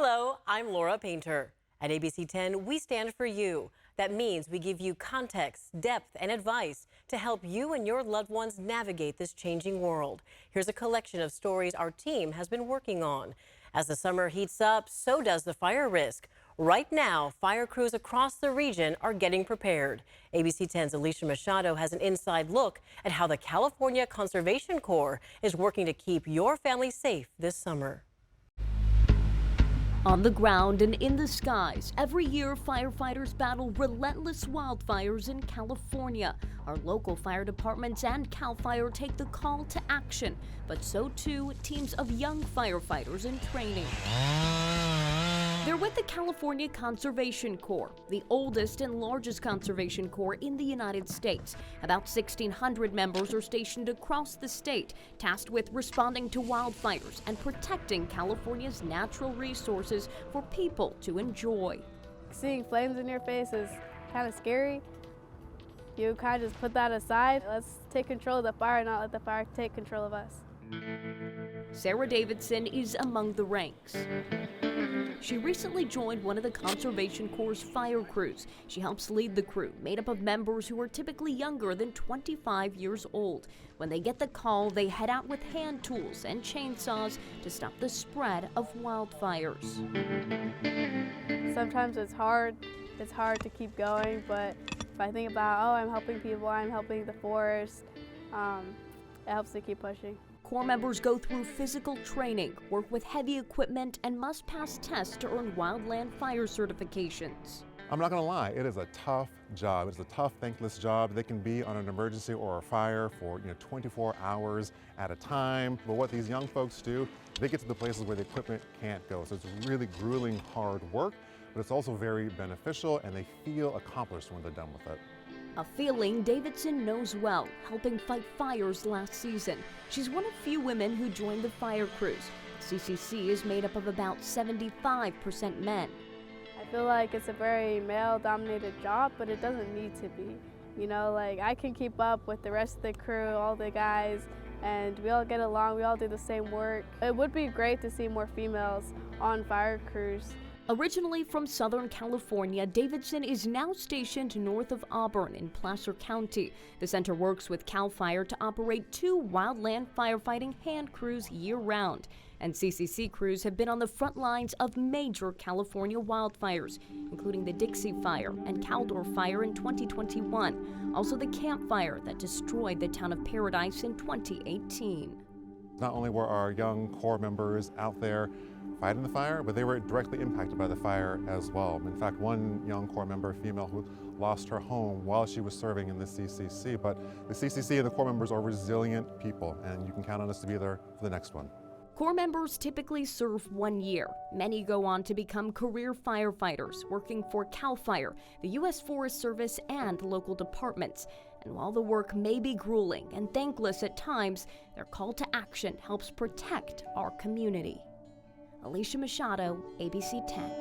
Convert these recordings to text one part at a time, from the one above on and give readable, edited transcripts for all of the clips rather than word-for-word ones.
Hello, I'm Laura Painter. At ABC10, we stand for you. That means we give you context, depth, and advice to help you and your loved ones navigate this changing world. Here's a collection of stories our team has been working on. As the summer heats up, so does the fire risk. Right now, fire crews across the region are getting prepared. ABC10's Alicia Machado has an inside look at how the California Conservation Corps is working to keep your family safe this summer. On the ground and in the skies, every year firefighters battle relentless wildfires in California. Our local fire departments and CAL FIRE take the call to action, but so too teams of young firefighters in training. They're with the California Conservation Corps, the oldest and largest conservation corps in the United States. About 1,600 members are stationed across the state, tasked with responding to wildfires and protecting California's natural resources for people to enjoy. Seeing flames in your face is kind of scary. You kind of just put that aside. Let's take control of the fire, not let the fire take control of us. Sarah Davidson is among the ranks. She recently joined one of the Conservation Corps' fire crews. She helps lead the crew, made up of members who are typically younger than 25 years old. When they get the call, they head out with hand tools and chainsaws to stop the spread of wildfires. Sometimes it's hard to keep going, but if I think about, oh, I'm helping people, I'm helping the forest, it helps to keep pushing. Corps members go through physical training, work with heavy equipment, and must pass tests to earn wildland fire certifications. I'm not gonna lie, it is a tough job. It's a tough, thankless job. They can be on an emergency or a fire for 24 hours at a time. But what these young folks do, they get to the places where the equipment can't go. So it's really grueling, hard work, but it's also very beneficial, and they feel accomplished when they're done with it. A feeling Davidson knows well, helping fight fires last season. She's one of few women who joined the fire crews. CCC is made up of about 75% men. I feel like it's a very male-dominated job, but it doesn't need to be. You know, like I can keep up with the rest of the crew, all the guys, and we all get along, we all do the same work. It would be great to see more females on fire crews. Originally from Southern California, Davidson is now stationed north of Auburn in Placer County. The center works with CAL FIRE to operate 2 wildland firefighting hand crews year-round. And CCC crews have been on the front lines of major California wildfires, including the Dixie Fire and Caldor Fire in 2021. Also the Camp Fire that destroyed the town of Paradise in 2018. Not only were our young Corps members out there fighting the fire, but they were directly impacted by the fire as well. In fact, one young Corps member, female, who lost her home while she was serving in the CCC. But the CCC and the Corps members are resilient people, and you can count on us to be there for the next one. Corps members typically serve 1 year. Many go on to become career firefighters, working for CAL FIRE, the U.S. Forest Service, and local departments. And while the work may be grueling and thankless at times, their call to action helps protect our community. Alicia Machado, ABC 10.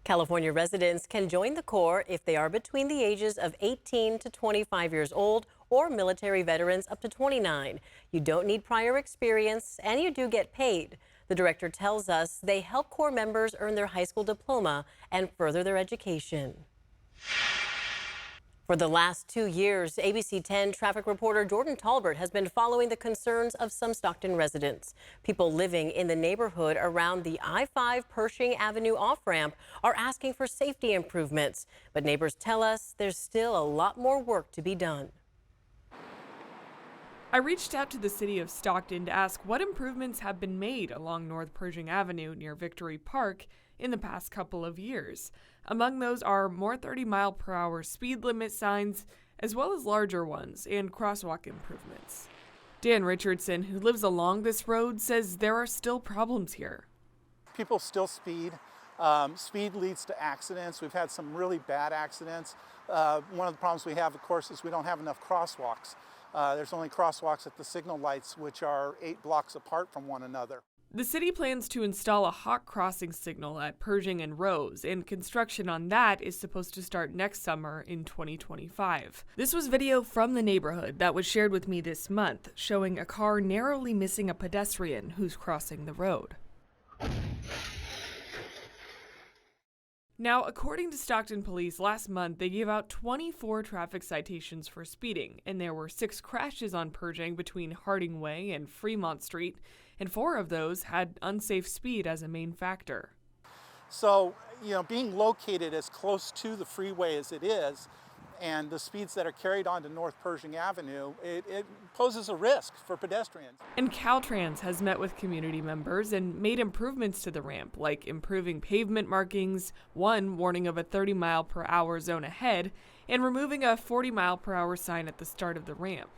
California residents can join the Corps if they are between the ages of 18 to 25 years old or military veterans up to 29. You don't need prior experience, and you do get paid. The director tells us they help Corps members earn their high school diploma and further their education. For the last 2 years, ABC10 traffic reporter Jordan Talbert has been following the concerns of some Stockton residents. People living in the neighborhood around the I-5 Pershing Avenue off-ramp are asking for safety improvements. But neighbors tell us there's still a lot more work to be done. I reached out to the city of Stockton to ask what improvements have been made along North Pershing Avenue near Victory Park in the past couple of years. Among those are more 30-mile-per-hour speed limit signs, as well as larger ones, and crosswalk improvements. Dan Richardson, who lives along this road, says there are still problems here. People still speed. Speed leads to accidents. We've had some really bad accidents. One of the problems we have, of course, is we don't have enough crosswalks. There's only crosswalks at the signal lights, which are 8 blocks apart from one another. The city plans to install a hot crossing signal at Pershing and Rose, and construction on that is supposed to start next summer in 2025. This was video from the neighborhood that was shared with me this month, showing a car narrowly missing a pedestrian who's crossing the road. Now, according to Stockton Police, last month they gave out 24 traffic citations for speeding, and there were 6 crashes on Pershing between Harding Way and Fremont Street, and 4 of those had unsafe speed as a main factor. So, being located as close to the freeway as it is, and the speeds that are carried onto North Pershing Avenue, it poses a risk for pedestrians. And Caltrans has met with community members and made improvements to the ramp, like improving pavement markings, one warning of a 30-mile-per-hour zone ahead, and removing a 40-mile-per-hour sign at the start of the ramp.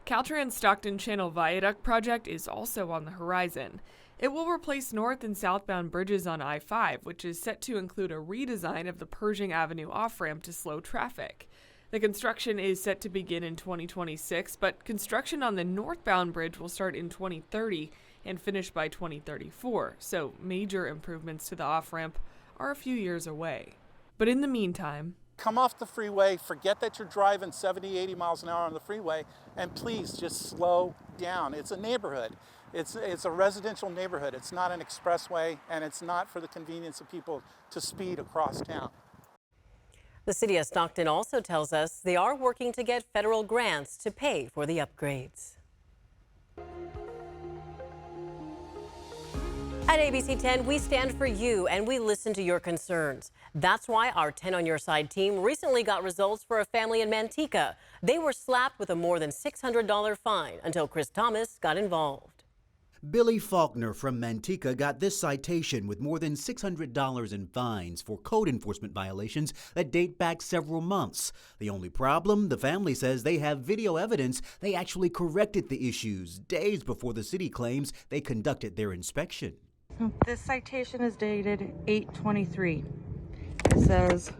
Caltrans' Stockton Channel Viaduct project is also on the horizon. It will replace north and southbound bridges on I-5, which is set to include a redesign of the Pershing Avenue off-ramp to slow traffic. The construction is set to begin in 2026, but construction on the northbound bridge will start in 2030 and finish by 2034, so major improvements to the off-ramp are a few years away. But in the meantime, come off the freeway, forget that you're driving 70, 80 miles an hour on the freeway, and please just slow down. It's a neighborhood. It's a residential neighborhood. It's not an expressway, and it's not for the convenience of people to speed across town. The city of Stockton also tells us they are working to get federal grants to pay for the upgrades. At ABC 10, we stand for you and we listen to your concerns. That's why our 10 on Your Side team recently got results for a family in Manteca. They were slapped with a more than $600 fine until Chris Thomas got involved. Billy Faulkner from Manteca got this citation with more than $600 in fines for code enforcement violations that date back several months. The only problem, the family says they have video evidence they actually corrected the issues days before the city claims they conducted their inspection. This citation is dated 8/23. It says,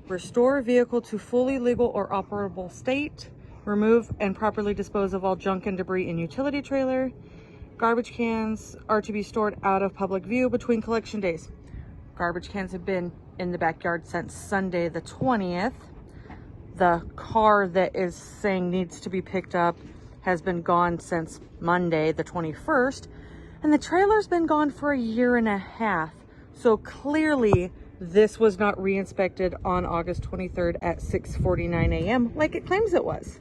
restore vehicle to fully legal or operable state, remove and properly dispose of all junk and debris in utility trailer. Garbage cans are to be stored out of public view between collection days. Garbage cans have been in the backyard since Sunday the 20th. The car that is saying needs to be picked up has been gone since Monday the 21st. And the trailer's been gone for a year and a half. So clearly this was not re-inspected on August 23rd at 6:49 a.m. like it claims it was.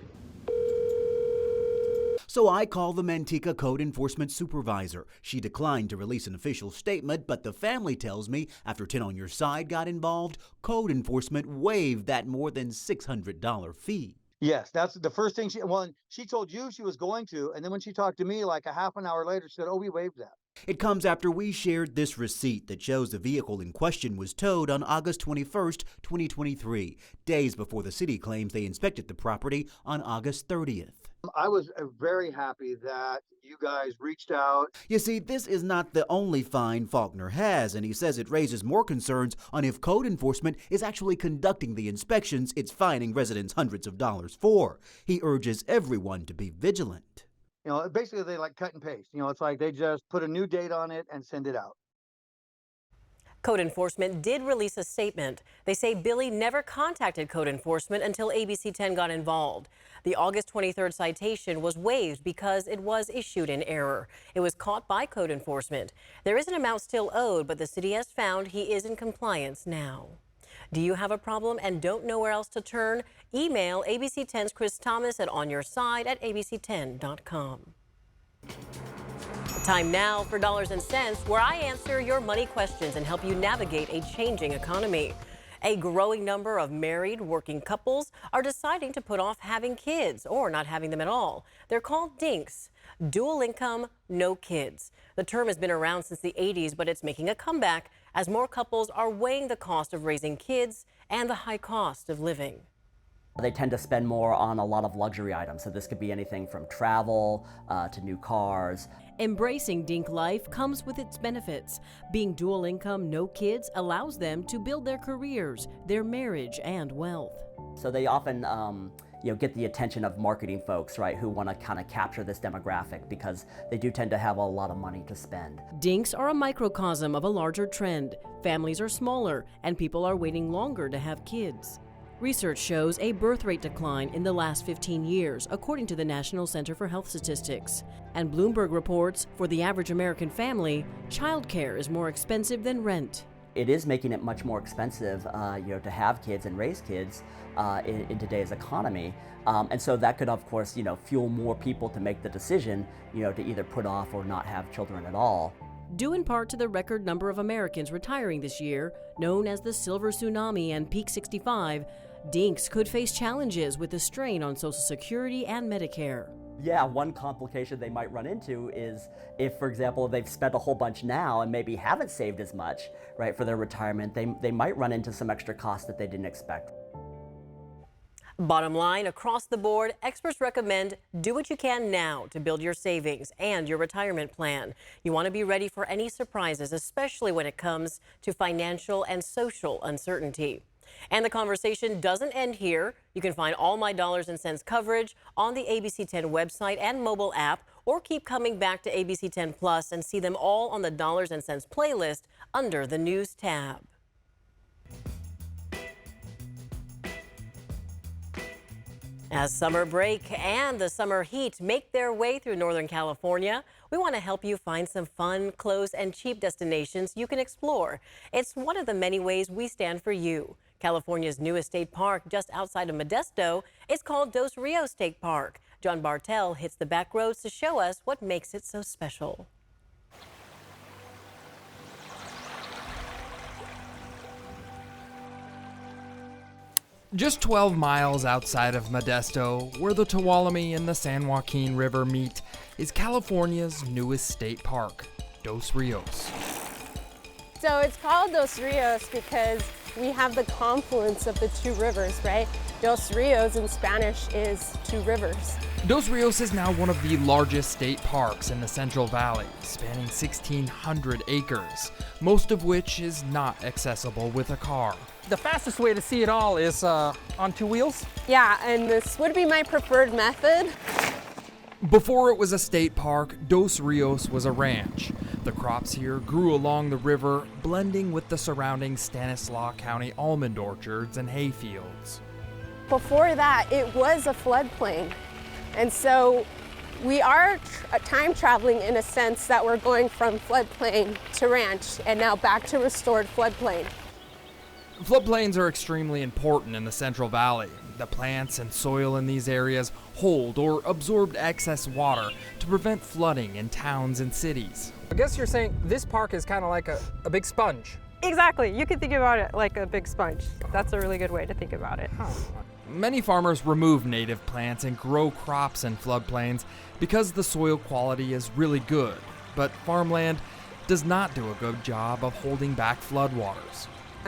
So I called the Manteca code enforcement supervisor. She declined to release an official statement, but the family tells me after 10 on Your Side got involved, code enforcement waived that more than $600 fee. Yes, that's the first thing she told you she was going to, and then when she talked to me like a half an hour later, she said, oh, we waived that. It comes after we shared this receipt that shows the vehicle in question was towed on August 21st, 2023, days before the city claims they inspected the property on August 30th. I was very happy that you guys reached out. You see, this is not the only fine Faulkner has, and he says it raises more concerns on if code enforcement is actually conducting the inspections it's fining residents hundreds of dollars for. He urges everyone to be vigilant. Basically they like cut and paste. It's like they just put a new date on it and send it out. Code enforcement did release a statement. They say Billy never contacted code enforcement until ABC 10 got involved. The August 23rd citation was waived because it was issued in error. It was caught by code enforcement. There is an amount still owed, but the city has found he is in compliance now. Do you have a problem and don't know where else to turn? Email ABC 10's Chris Thomas at onyourside@abc10.com. Time now for Dollars and Cents, where I answer your money questions and help you navigate a changing economy. A growing number of married working couples are deciding to put off having kids or not having them at all. They're called DINKs, dual income, no kids. The term has been around since the 80s, but it's making a comeback as more couples are weighing the cost of raising kids and the high cost of living. They tend to spend more on a lot of luxury items, so this could be anything from travel to new cars. Embracing DINK life comes with its benefits. Being dual income, no kids allows them to build their careers, their marriage, and wealth. So they often get the attention of marketing folks, right, who want to kind of capture this demographic because they do tend to have a lot of money to spend. DINKs are a microcosm of a larger trend. Families are smaller, and people are waiting longer to have kids. Research shows a birth rate decline in the last 15 years, according to the National Center for Health Statistics. And Bloomberg reports, for the average American family, childcare is more expensive than rent. it is making it much more expensive, to have kids and raise kids in today's economy. And so that could, of course, fuel more people to make the decision, to either put off or not have children at all. Due in part to the record number of Americans retiring this year, known as the Silver Tsunami and Peak 65, DINKs could face challenges with the strain on Social Security and Medicare. Yeah, one complication they might run into is if, for example, they've spent a whole bunch now and maybe haven't saved as much, right, for their retirement, they might run into some extra costs that they didn't expect. Bottom line, across the board, experts recommend do what you can now to build your savings and your retirement plan. You want to be ready for any surprises, especially when it comes to financial and social uncertainty. And the conversation doesn't end here. You can find all my dollars and cents coverage on the ABC10 website and mobile app, or keep coming back to ABC10 Plus and see them all on the Dollars and Cents playlist under the News tab. As summer break and the summer heat make their way through Northern California, we want to help you find some fun, close, and cheap destinations you can explore. It's one of the many ways we stand for you. California's newest state park just outside of Modesto is called Dos Rios State Park. John Bartel hits the back roads to show us what makes it so special. Just 12 miles outside of Modesto, where the Tuolumne and the San Joaquin River meet, is California's newest state park, Dos Rios. So it's called Dos Rios because we have the confluence of the two rivers, right? Dos Rios in Spanish is two rivers. Dos Rios is now one of the largest state parks in the Central Valley, spanning 1,600 acres, most of which is not accessible with a car. The fastest way to see it all is on two wheels. Yeah, and this would be my preferred method. Before it was a state park, Dos Rios was a ranch. The crops here grew along the river, blending with the surrounding Stanislaus County almond orchards and hay fields. Before that, it was a floodplain. And so we are time traveling in a sense that we're going from floodplain to ranch and now back to restored floodplain. Floodplains are extremely important in the Central Valley. The plants and soil in these areas hold or absorb excess water to prevent flooding in towns and cities. I guess you're saying this park is kind of like a big sponge. Exactly. You can think about it like a big sponge. That's a really good way to think about it. Many farmers remove native plants and grow crops in floodplains because the soil quality is really good, but farmland does not do a good job of holding back floodwaters.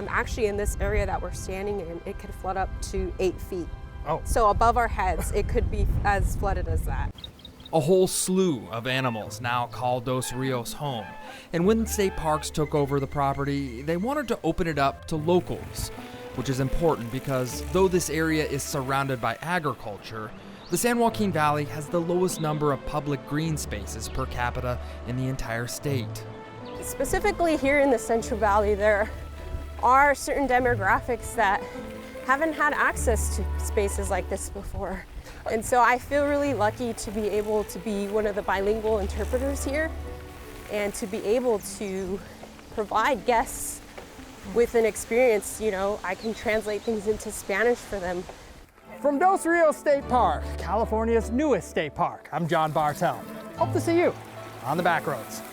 Actually, in this area that we're standing in, it could flood up to 8 feet. Oh. So above our heads, it could be as flooded as that. A whole slew of animals now call Dos Rios home, and when state parks took over the property, they wanted to open it up to locals, which is important because though this area is surrounded by agriculture, the San Joaquin Valley has the lowest number of public green spaces per capita in the entire state. Specifically here in the Central Valley, there are certain demographics that haven't had access to spaces like this before. And so I feel really lucky to be able to be one of the bilingual interpreters here and to be able to provide guests with an experience. I can translate things into Spanish for them. From Dos Rios State Park, California's newest state park, I'm John Bartel. Hope to see you on the back roads.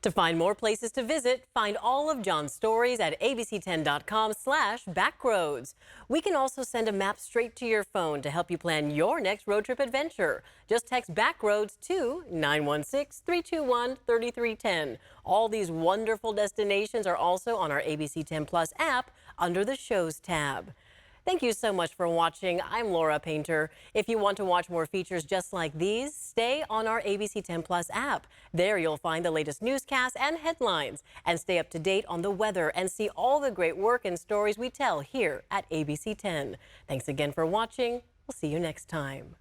To find more places to visit, find all of John's stories at abc10.com/backroads. We can also send a map straight to your phone to help you plan your next road trip adventure. Just text Backroads to 916-321-3310. All these wonderful destinations are also on our ABC10 Plus app under the Shows tab. Thank you so much for watching. I'm Laura Painter. If you want to watch more features just like these, stay on our ABC10 Plus app. There you'll find the latest newscasts and headlines, and stay up to date on the weather and see all the great work and stories we tell here at ABC10. Thanks again for watching. We'll see you next time.